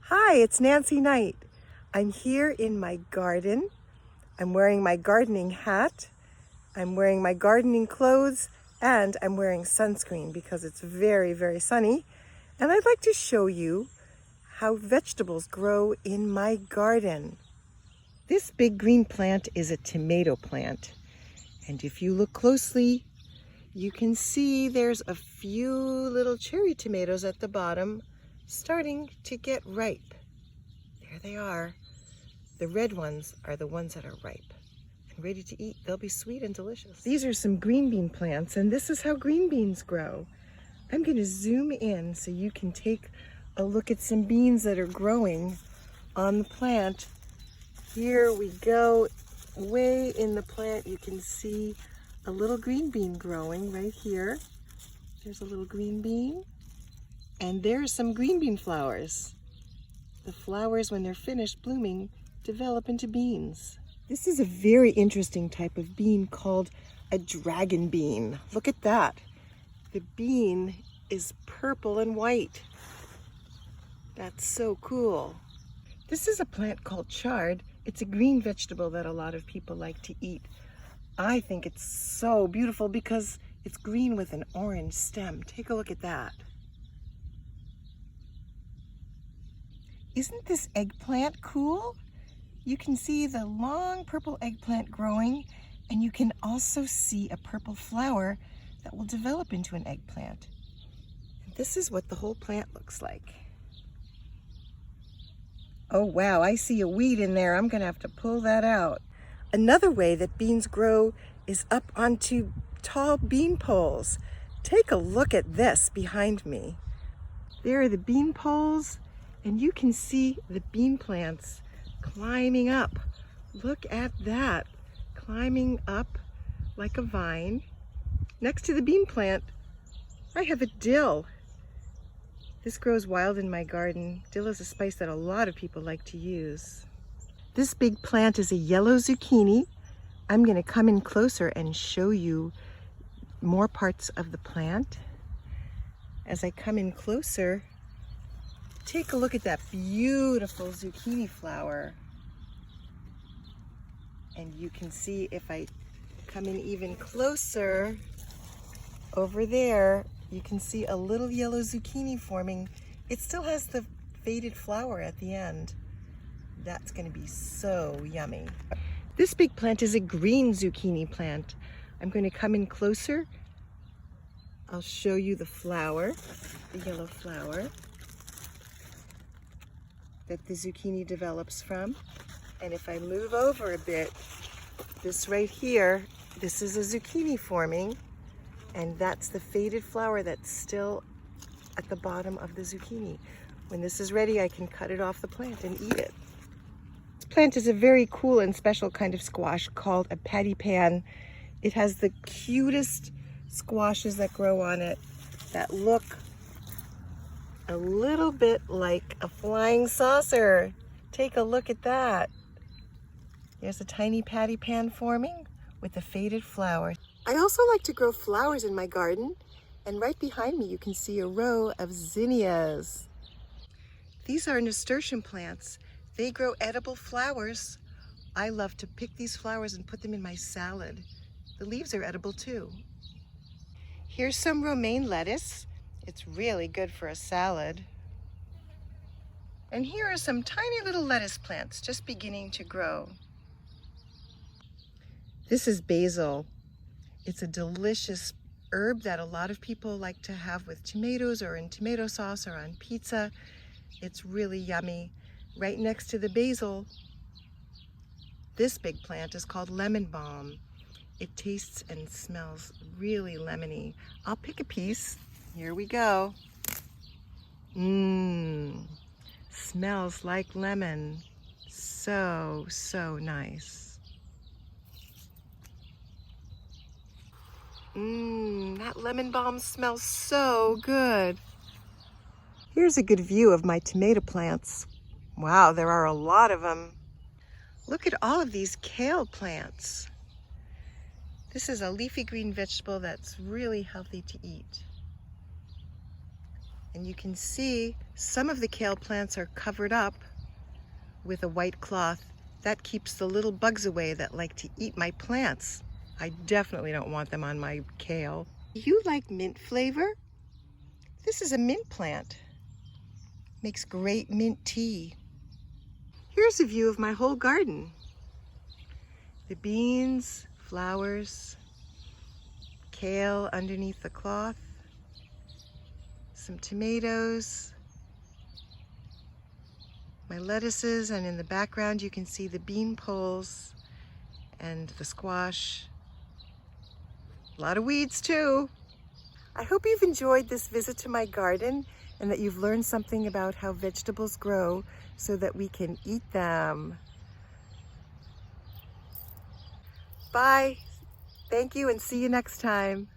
Hi, it's Nancy Knight. I'm here in my garden. I'm wearing my gardening hat. I'm wearing my gardening clothes, and I'm wearing sunscreen because it's very, very sunny. And I'd like to show you how vegetables grow in my garden. This big green plant is a tomato plant. And if you look closely, you can see there's a few little cherry tomatoes at the bottom starting to get ripe. There they are. The red ones are the ones that are ripe and ready to eat. They'll be sweet and delicious. These are some green bean plants, and this is how green beans grow. I'm going to zoom in so you can take a look at some beans that are growing on the plant. Here we go. Way in the plant, you can see a little green bean growing right here. There's a little green bean, and there are some green bean flowers. The flowers, when they're finished blooming, develop into beans. This is a very interesting type of bean called a dragon bean. Look at that. The bean is purple and white. That's so cool. This is a plant called chard. It's a green vegetable that a lot of people like to eat. I think it's so beautiful because it's green with an orange stem. Take a look at that. Isn't this eggplant cool? You can see the long purple eggplant growing, and you can also see a purple flower that will develop into an eggplant. And this is what the whole plant looks like. Oh wow, I see a weed in there. I'm gonna have to pull that out. Another way that beans grow is up onto tall bean poles. Take a look at this behind me. There are the bean poles, and you can see the bean plants climbing up. Look at that, climbing up like a vine. Next to the bean plant, I have a dill. This grows wild in my garden. Dill is a spice that a lot of people like to use. This big plant is a yellow zucchini. I'm going to come in closer and show you more parts of the plant. As I come in closer, take a look at that beautiful zucchini flower. And you can see if I come in even closer, over there, you can see a little yellow zucchini forming. It still has the faded flower at the end. That's going to be so yummy. This big plant is a green zucchini plant. I'm going to come in closer. I'll show you the flower, the yellow flower that the zucchini develops from. And if I move over a bit, this right here, this is a zucchini forming, and that's the faded flower that's still at the bottom of the zucchini. When this is ready, I can cut it off the plant and eat it. This plant is a very cool and special kind of squash called a patty pan. It has the cutest squashes that grow on it that look a little bit like a flying saucer. Take a look at that. There's a tiny patty pan forming with a faded flower. I also like to grow flowers in my garden, and right behind me you can see a row of zinnias. These are nasturtium plants. They grow edible flowers. I love to pick these flowers and put them in my salad. The leaves are edible too. Here's some romaine lettuce. It's really good for a salad. And here are some tiny little lettuce plants just beginning to grow. This is basil. It's a delicious herb that a lot of people like to have with tomatoes or in tomato sauce or on pizza. It's really yummy. Right next to the basil, this big plant is called lemon balm. It tastes and smells really lemony. I'll pick a piece. Here we go. Smells like lemon. So, so nice. That lemon balm smells so good. Here's a good view of my tomato plants. Wow, there are a lot of them. Look at all of these kale plants. This is a leafy green vegetable that's really healthy to eat. And you can see some of the kale plants are covered up with a white cloth. That keeps the little bugs away that like to eat my plants. I definitely don't want them on my kale. You like mint flavor? This is a mint plant. Makes great mint tea. Here's a view of my whole garden. The beans, flowers, kale underneath the cloth, some tomatoes, my lettuces, and in the background you can see the bean poles and the squash. A lot of weeds too. I hope you've enjoyed this visit to my garden and that you've learned something about how vegetables grow so that we can eat them. Bye. Thank you and see you next time.